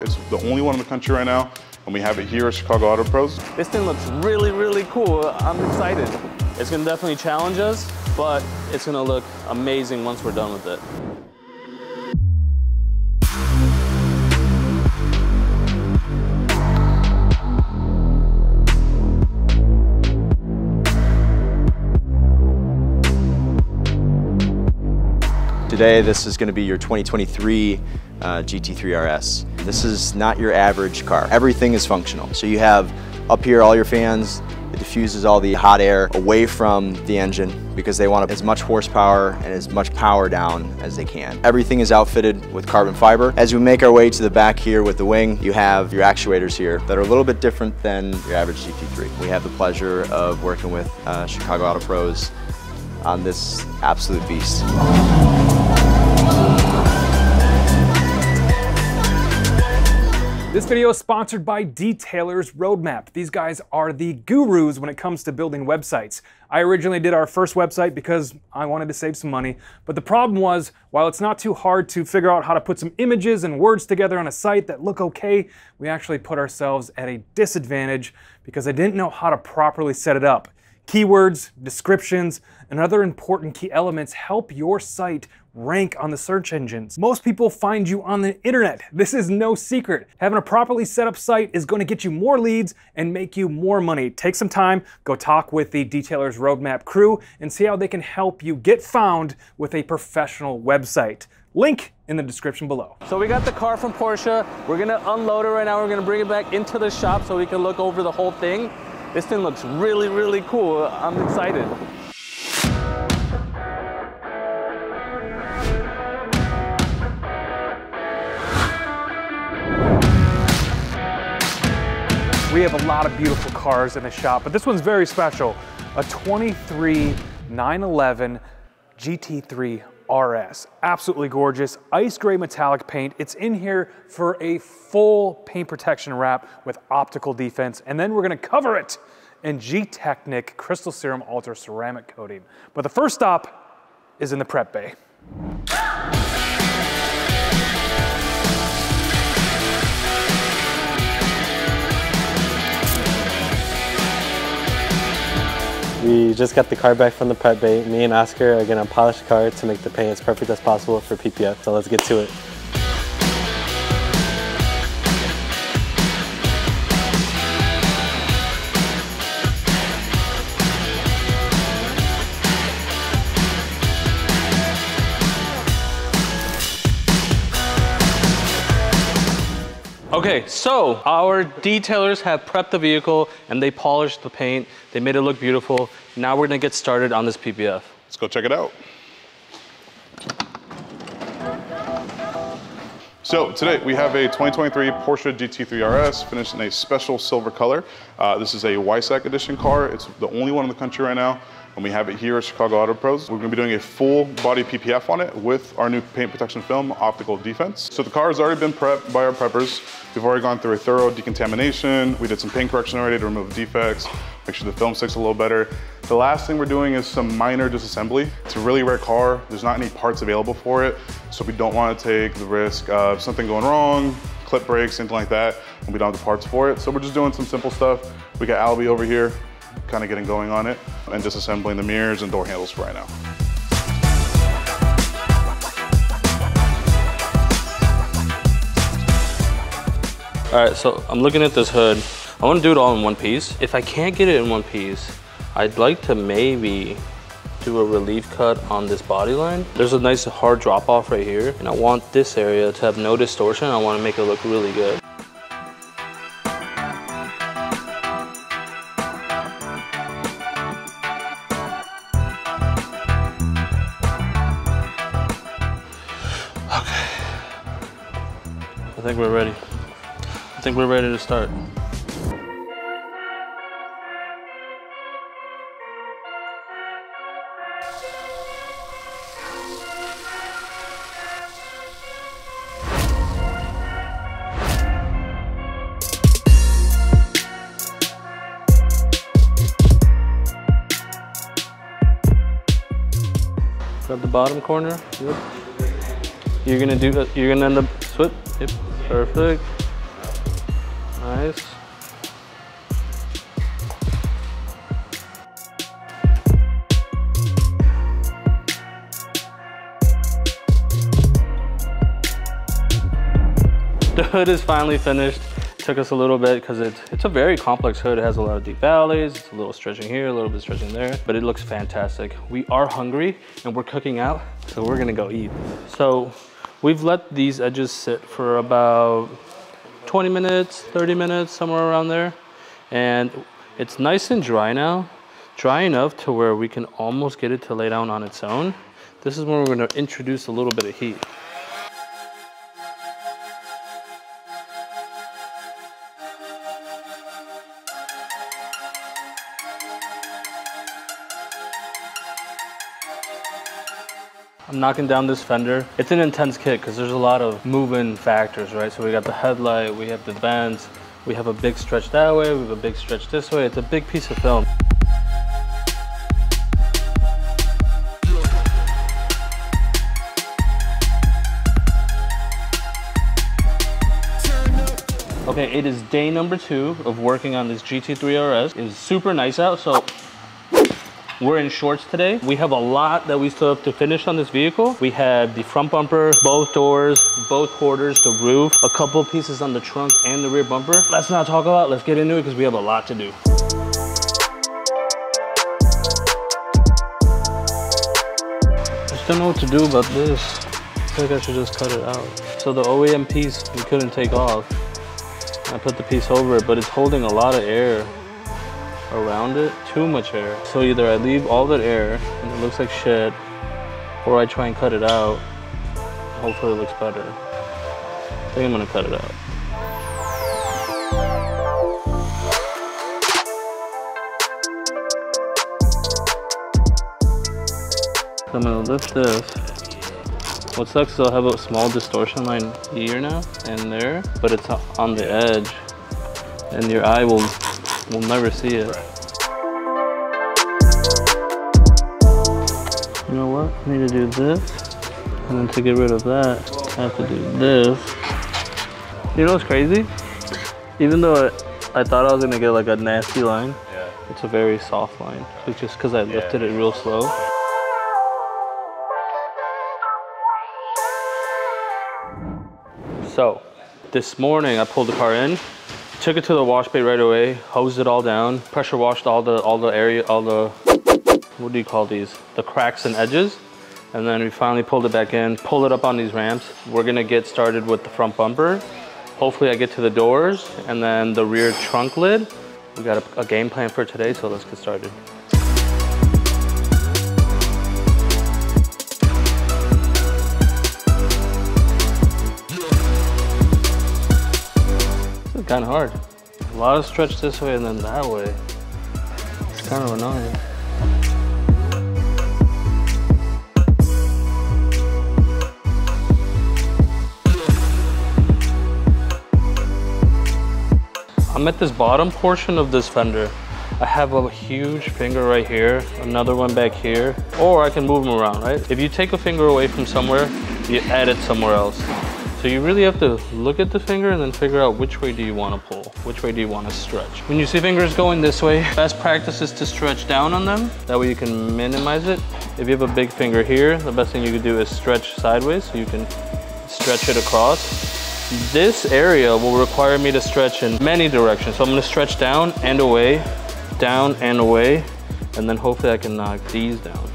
It's the only one in the country right now, and we have it here at Chicago Auto Pros. This thing looks really, really cool. I'm excited. It's gonna definitely challenge us, but it's gonna look amazing once we're done with it. Today, this is going to be your 2023 GT3 RS. This is not your average car. Everything is functional. So you have up here all your fans. It diffuses all the hot air away from the engine because they want as much horsepower and as much power down as they can. Everything is outfitted with carbon fiber. As we make our way to the back here with the wing, you have your actuators here that are a little bit different than your average GT3. We have the pleasure of working with Chicago Auto Pros on this absolute beast. This video is sponsored by Detailer's Roadmap. These guys are the gurus when it comes to building websites. I originally did our first website because I wanted to save some money, but the problem was, while it's not too hard to figure out how to put some images and words together on a site that look okay, we actually put ourselves at a disadvantage because I didn't know how to properly set it up. Keywords, descriptions, and other important key elements help your site rank on the search engines. Most people find you on the internet. This is no secret. Having a properly set up site is going to get you more leads and make you more money. Take some time, go talk with the Detailer's Roadmap crew and see how they can help you get found with a professional website. Link in the description below. So we got the car from Porsche. We're gonna unload it right now. We're gonna bring it back into the shop so we can look over the whole thing. This thing looks really, really cool. I'm excited. We have a lot of beautiful cars in the shop, but this one's very special. A 23 911 GT3 RS. Absolutely gorgeous, ice gray metallic paint. It's in here for a full paint protection wrap with optical defense, and then we're gonna cover it in Gtechniq Crystal Serum Ultra Ceramic Coating. But the first stop is in the prep bay. We just got the car back from the prep bay. Me and Oscar are gonna polish the car to make the paint as perfect as possible for PPF, so let's get to it. Okay, so our detailers have prepped the vehicle and they polished the paint. They made it look beautiful. Now we're gonna get started on this PPF. Let's go check it out. So today we have a 2023 Porsche GT3 RS finished in a special silver color. This is a Weissachs edition car. It's the only one in the country right now, and we have it here at Chicago Auto Pros. We're gonna be doing a full body PPF on it with our new paint protection film, Optical Defense. So the car has already been prepped by our preppers. We've already gone through a thorough decontamination. We did some paint correction already to remove defects, make sure the film sticks a little better. The last thing we're doing is some minor disassembly. It's a really rare car. There's not any parts available for it, so we don't want to take the risk of something going wrong, clip breaks, anything like that, and we don't have the parts for it. So we're just doing some simple stuff. We got Albie over here, kind of getting going on it, and disassembling the mirrors and door handles for right now. All right, so I'm looking at this hood. I wanna do it all in one piece. If I can't get it in one piece, I'd like to maybe do a relief cut on this body line. There's a nice hard drop off right here, and I want this area to have no distortion. I wanna make it look really good. Okay, I think we're ready. I think we're ready to start. Grab the bottom corner. Yep. You're gonna end up swip. Yep. Perfect. Nice. The hood is finally finished. Took us a little bit because it's a very complex hood. It has a lot of deep valleys. It's a little stretching here, a little bit stretching there, but it looks fantastic. We are hungry and we're cooking out, so we're gonna go eat. So we've let these edges sit for about 20 minutes, 30 minutes, somewhere around there. And it's nice and dry now, dry enough to where we can almost get it to lay down on its own. This is when we're gonna introduce a little bit of heat. I'm knocking down this fender. It's an intense kit because there's a lot of moving factors, right? So we got the headlight, we have the vents, we have a big stretch that way, we have a big stretch this way. It's a big piece of film. Okay, it is day number 2 of working on this GT3 RS. It's super nice out, so we're in shorts today. We have a lot that we still have to finish on this vehicle. We have the front bumper, both doors, both quarters, the roof, a couple pieces on the trunk and the rear bumper. Let's not talk about it, let's get into it because we have a lot to do. I just don't know what to do about this. I feel like I should just cut it out. So the OEM piece we couldn't take off. I put the piece over it, but it's holding a lot of air around it, too much air. So either I leave all that air and it looks like shit, or I try and cut it out. Hopefully it looks better. I think I'm gonna cut it out. I'm gonna lift this. What sucks is I'll have a small distortion line here now and there, but it's on the edge, and your eye will never see it. You know what? I need to do this, and then to get rid of that, I have to do this. You know what's crazy? Even though I thought I was gonna get like a nasty line, it's a very soft line. It's just because I lifted it real slow. So, this morning I pulled the car in, took it to the wash bay right away, hosed it all down, pressure washed all the area, what do you call these? The cracks and edges. And then we finally pulled it back in, pulled it up on these ramps. We're gonna get started with the front bumper. Hopefully I get to the doors and then the rear trunk lid. We got a game plan for today, so let's get started. This is kind of hard. A lot of stretch this way and then that way. It's kind of annoying. I'm at this bottom portion of this fender. I have a huge finger right here, another one back here, or I can move them around, right? If you take a finger away from somewhere, you add it somewhere else. So you really have to look at the finger and then figure out which way do you want to pull, which way do you want to stretch. When you see fingers going this way, best practice is to stretch down on them. That way you can minimize it. If you have a big finger here, the best thing you can do is stretch sideways so you can stretch it across. This area will require me to stretch in many directions. So I'm gonna stretch down and away, and then hopefully I can knock these down.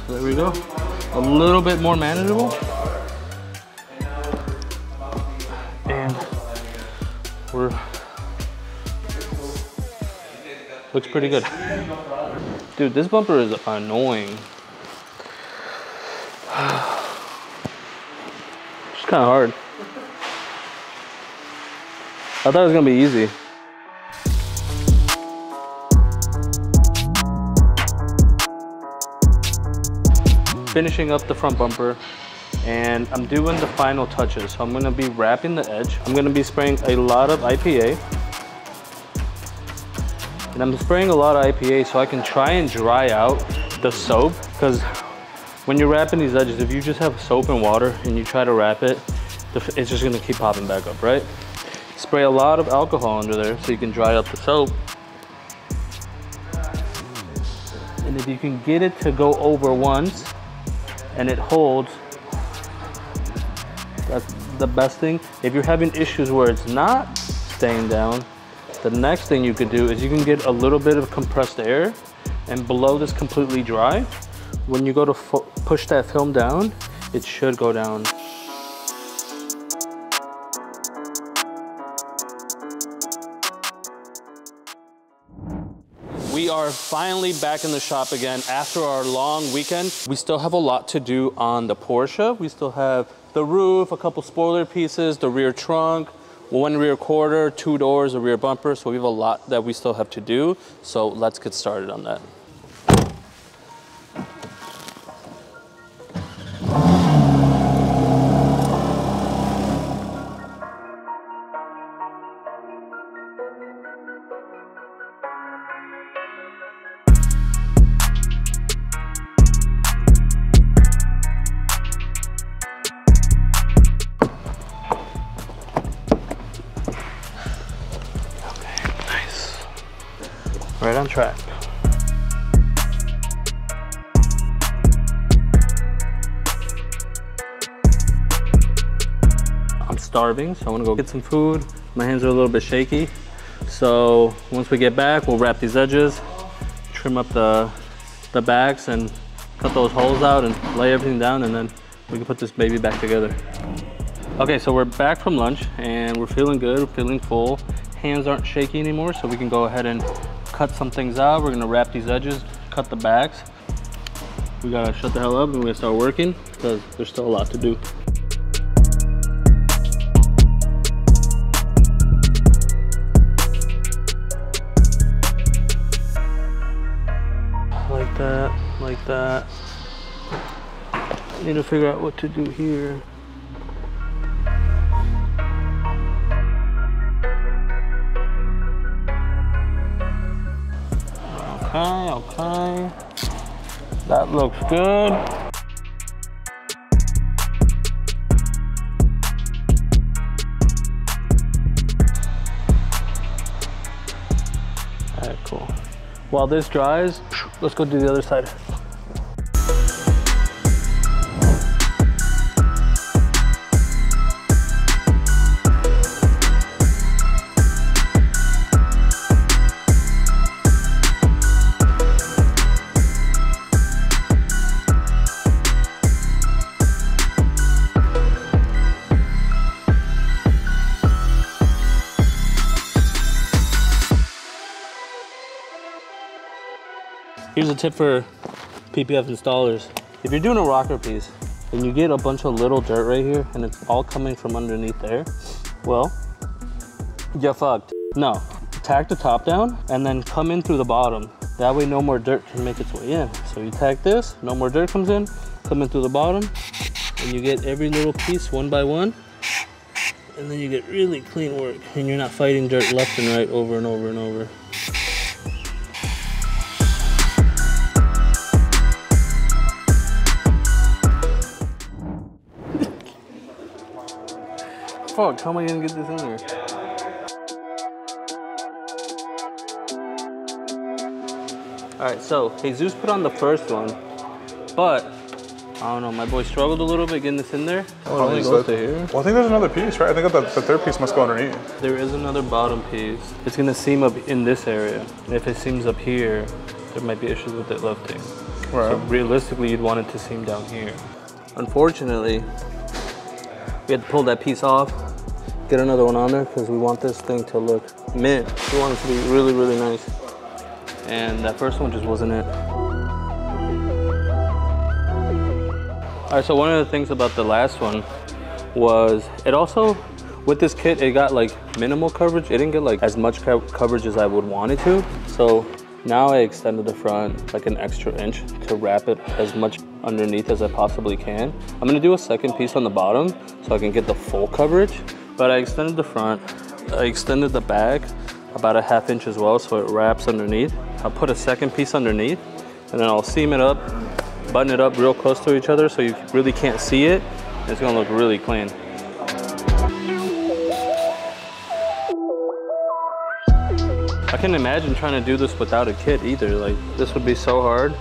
So there we go. A little bit more manageable. And looks pretty good. Dude, this bumper is annoying. It's kind of hard. I thought it was gonna be easy. Finishing up the front bumper, and I'm doing the final touches. So I'm gonna be wrapping the edge. I'm gonna be spraying a lot of IPA. And I'm spraying a lot of IPA so I can try and dry out the soap, because when you're wrapping these edges, if you just have soap and water and you try to wrap it, it's just gonna keep popping back up, right? Spray a lot of alcohol under there so you can dry up the soap. And if you can get it to go over once and it holds, that's the best thing. If you're having issues where it's not staying down, the next thing you could do is you can get a little bit of compressed air and blow this completely dry. When you go to push that film down, it should go down. We are finally back in the shop again after our long weekend. We still have a lot to do on the Porsche. We still have the roof, a couple spoiler pieces, the rear trunk, one rear quarter, 2 doors, a rear bumper. So we have a lot that we still have to do. So let's get started on that. Right on track. I'm starving, so I want to go get some food. My hands are a little bit shaky. So once we get back, we'll wrap these edges, trim up the backs and cut those holes out and lay everything down, and then we can put this baby back together. Okay, so we're back from lunch and we're feeling good, we're feeling full. Hands aren't shaky anymore, so we can go ahead and cut some things out. We're gonna wrap these edges, cut the backs. We gotta shut the hell up and we're gonna start working because there's still a lot to do. Like that, like that. Need to figure out what to do here. Okay, that looks good. All right, cool. While this dries, let's go do the other side. Here's a tip for PPF installers. If you're doing a rocker piece and you get a bunch of little dirt right here and it's all coming from underneath there, well, you're fucked. No, tack the top down and then come in through the bottom. That way no more dirt can make its way in. So you tack this, no more dirt comes in, come in through the bottom, and you get every little piece one by one, and then you get really clean work and you're not fighting dirt left and right over and over and over. Fuck, how am I gonna get this in there? All right, so Jesus put on the first one, but I don't know, my boy struggled a little bit getting this in there. Oh, it only goes to here? Well, I think there's another piece, right? I think that the third piece must go underneath. There is another bottom piece. It's gonna seam up in this area. And if it seams up here, there might be issues with it lifting. Right. So realistically, you'd want it to seam down here. Unfortunately, we had to pull that piece off, get another one on there because we want this thing to look mint. We want it to be really, really nice. And that first one just wasn't it. All right, so one of the things about the last one was it also, with this kit, it got like minimal coverage. It didn't get like as much coverage as I would want it to. So now I extended the front like an extra inch to wrap it as much underneath as I possibly can. I'm gonna do a second piece on the bottom so I can get the full coverage, but I extended the front, I extended the back about a ½ inch as well so it wraps underneath. I'll put a second piece underneath and then I'll seam it up, button it up real close to each other so you really can't see it. It's gonna look really clean. I can't imagine trying to do this without a kit either. Like, this would be so hard.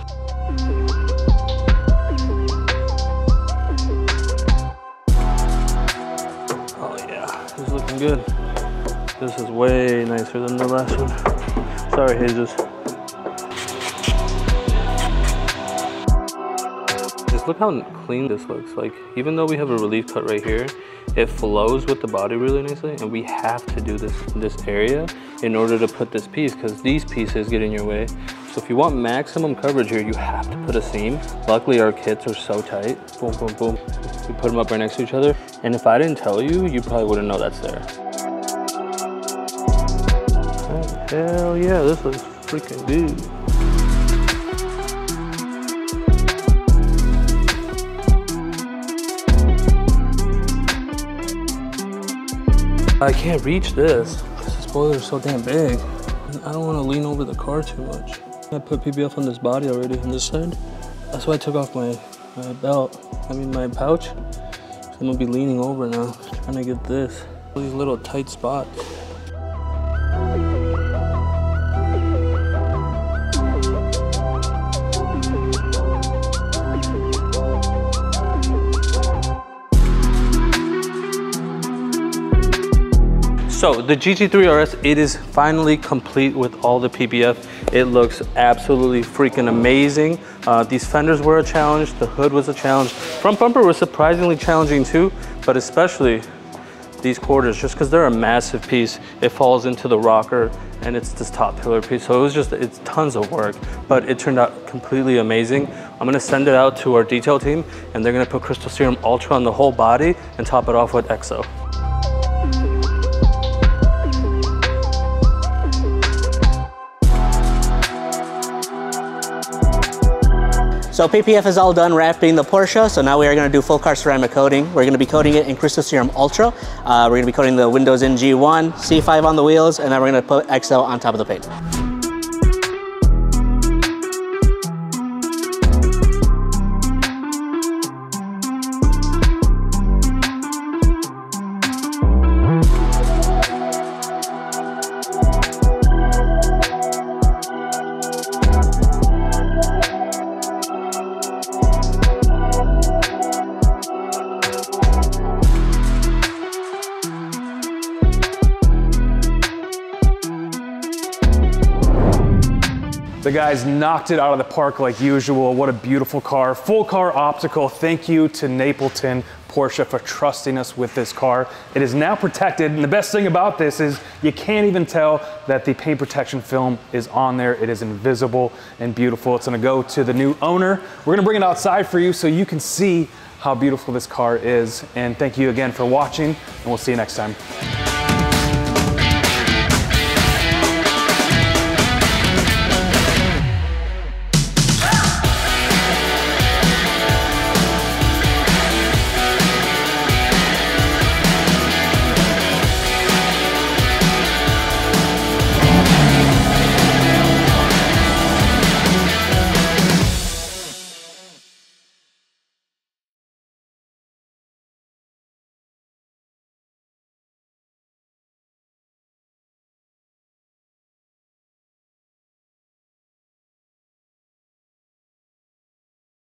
Oh yeah, this is looking good. This is way nicer than the last one. Sorry, Jesus. Just look how clean this looks. Like, even though we have a relief cut right here, it flows with the body really nicely, and we have to do this area in order to put this piece, because these pieces get in your way. So if you want maximum coverage here, you have to put a seam. Luckily, our kits are so tight. Boom, boom, boom. We put them up right next to each other. And if I didn't tell you, you probably wouldn't know that's there. Oh, hell yeah, this looks freaking good. I can't reach this. This spoiler is so damn big. I don't want to lean over the car too much. I put PPF on this body already on this side. That's why I took off my my pouch. So I'm gonna be leaning over now, trying to get this. All these little tight spots. So the GT3 RS, it is finally complete with all the PPF. It looks absolutely freaking amazing. These fenders were a challenge, the hood was a challenge. Front bumper was surprisingly challenging too, but especially these quarters, just because they're a massive piece. It falls into the rocker and it's this top pillar piece. So it's tons of work, but it turned out completely amazing. I'm gonna send it out to our detail team and they're gonna put Crystal Serum Ultra on the whole body and top it off with EXO. So PPF is all done wrapping the Porsche, so now we are going to do full car ceramic coating. We're going to be coating it in Crystal Serum Ultra. We're going to be coating the windows in G1, C5 on the wheels, and then we're going to put EXO on top of the paint. The guys knocked it out of the park like usual. What a beautiful car. Full car optical. Thank you to Napleton Porsche for trusting us with this car. It is now protected, and the best thing about this is you can't even tell that the paint protection film is on there. It is invisible and beautiful. It's gonna go to the new owner. We're gonna bring it outside for you so you can see how beautiful this car is. And thank you again for watching, and we'll see you next time.